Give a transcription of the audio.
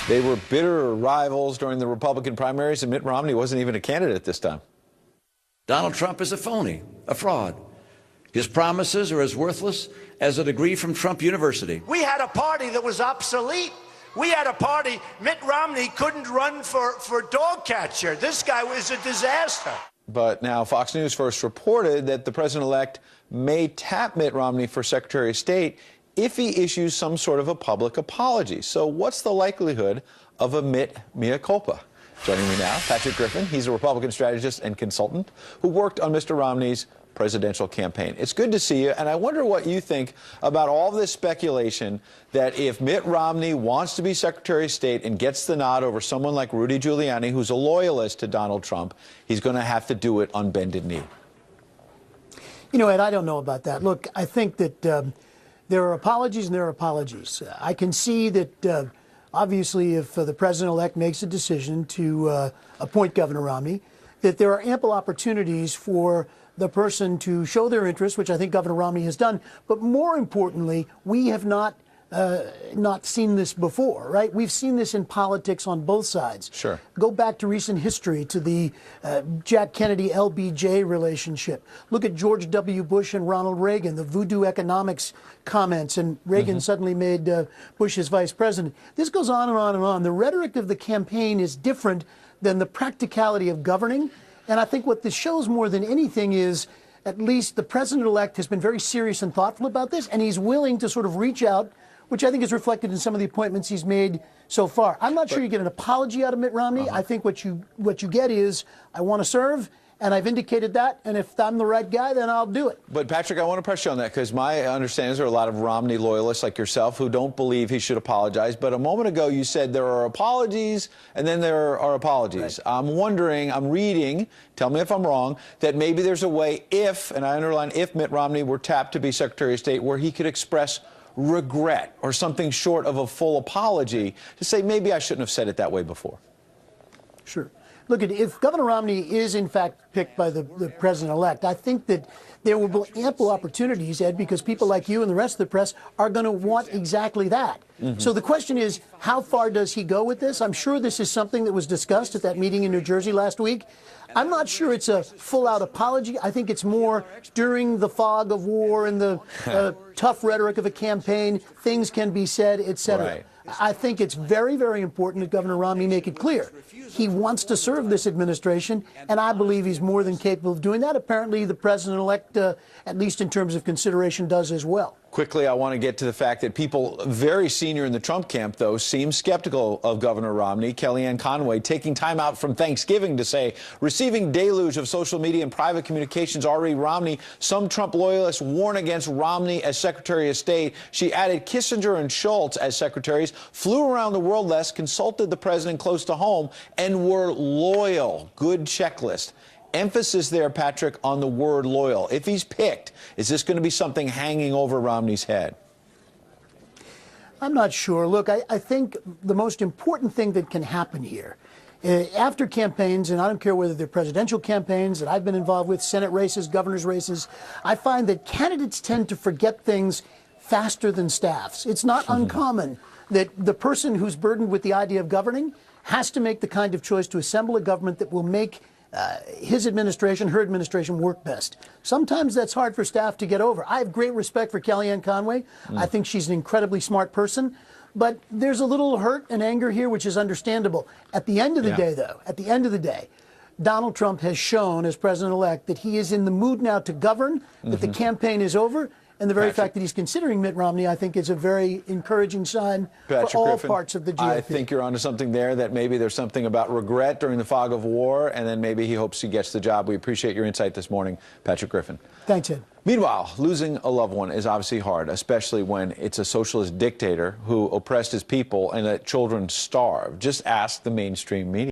They were bitter rivals during the Republican primaries, and Mitt Romney wasn't even a candidate this time. Donald Trump is a phony, a fraud. His promises are as worthless as a degree from Trump University. We had a party that was obsolete. We had a party. Mitt Romney couldn't run for dog catcher. This guy was a disaster. But now Fox News first reported that the president-elect may tap Mitt Romney for Secretary of State if he issues some sort of a public apology. So what's the likelihood of a Mitt mea culpa? Joining me now, Patrick Griffin. He's a Republican strategist and consultant who worked on Mr. Romney's presidential campaign. It's good to see you, and I wonder what you think about all this speculation that if Mitt Romney wants to be Secretary of State and gets the nod over someone like Rudy Giuliani, who's a loyalist to Donald Trump, he's going to have to do it on bended knee. You know, Ed, I don't know about that. Look, I think that there are apologies and there are apologies. I can see that obviously if the president-elect makes a decision to appoint Governor Romney, that there are ample opportunities for the person to show their interest, which I think Governor Romney has done. But more importantly, we have not seen this before, right? We've seen this in politics on both sides. Sure. Go back to recent history, to the Jack Kennedy-LBJ relationship. Look at George W. Bush and Ronald Reagan, the voodoo economics comments, and Reagan suddenly made Bush his vice president. This goes on and on and on. The rhetoric of the campaign is different than the practicality of governing. And I think what this shows more than anything is at least the president-elect has been very serious and thoughtful about this, and he's willing to sort of reach out, which I think is reflected in some of the appointments he's made so far. I'm not sure you get an apology out of Mitt Romney. I think what you get is, I want to serve, and I've indicated that, and if I'm the right guy, then I'll do it. But Patrick, I want to press you on that, because my understanding is there are a lot of Romney loyalists like yourself who don't believe he should apologize. But a moment ago you said there are apologies and then there are apologies. Right. I'm wondering, I'm reading, tell me if I'm wrong, that maybe there's a way if, and I underline if, Mitt Romney were tapped to be Secretary of State, where he could express regret or something short of a full apology to say, maybe I shouldn't have said it that way before. Sure. Look, if Governor Romney is, in fact, picked by the president-elect, I think that there will be ample opportunities, Ed, because people like you and the rest of the press are going to want exactly that. So the question is, how far does he go with this? I'm sure this is something that was discussed at that meeting in New Jersey last week. I'm not sure it's a full-out apology. I think it's more during the fog of war and the tough rhetoric of a campaign, things can be said, et cetera. Right. I think it's very, very important that Governor Romney make it clear. He wants to serve this administration, and I believe he's more than capable of doing that. Apparently, the president-elect, at least in terms of consideration, does as well. Quickly, I want to get to the fact that people very senior in the Trump camp, though, seem skeptical of Governor Romney. Kellyanne Conway taking time out from Thanksgiving to say, receiving deluge of social media and private communications already Romney. Some Trump loyalists warn against Romney as Secretary of State. She added Kissinger and Schultz as secretaries, flew around the world less, consulted the president close to home, and were loyal. Good checklist. Emphasis there, Patrick, on the word loyal. If he's picked, is this going to be something hanging over Romney's head? I'm not sure. Look, I think the most important thing that can happen here, after campaigns, and I don't care whether they're presidential campaigns that I've been involved with, Senate races, governor's races, I find that candidates tend to forget things faster than staffs. It's not uncommon that the person who's burdened with the idea of governing has to make the kind of choice to assemble a government that will make his administration, her administration, work best. Sometimes that's hard for staff to get over. I have great respect for Kellyanne Conway. I think she's an incredibly smart person. But there's a little hurt and anger here, which is understandable. At the end of the day, though, at the end of the day, Donald Trump has shown, as president-elect, that he is in the mood now to govern, that the campaign is over. And the very fact that he's considering Mitt Romney, I think, is a very encouraging sign for all parts of the GOP. I think you're onto something there, that maybe there's something about regret during the fog of war, and then maybe he hopes he gets the job. We appreciate your insight this morning, Patrick Griffin. Thanks, Ed. Meanwhile, losing a loved one is obviously hard, especially when it's a socialist dictator who oppressed his people and let children starve. Just ask the mainstream media.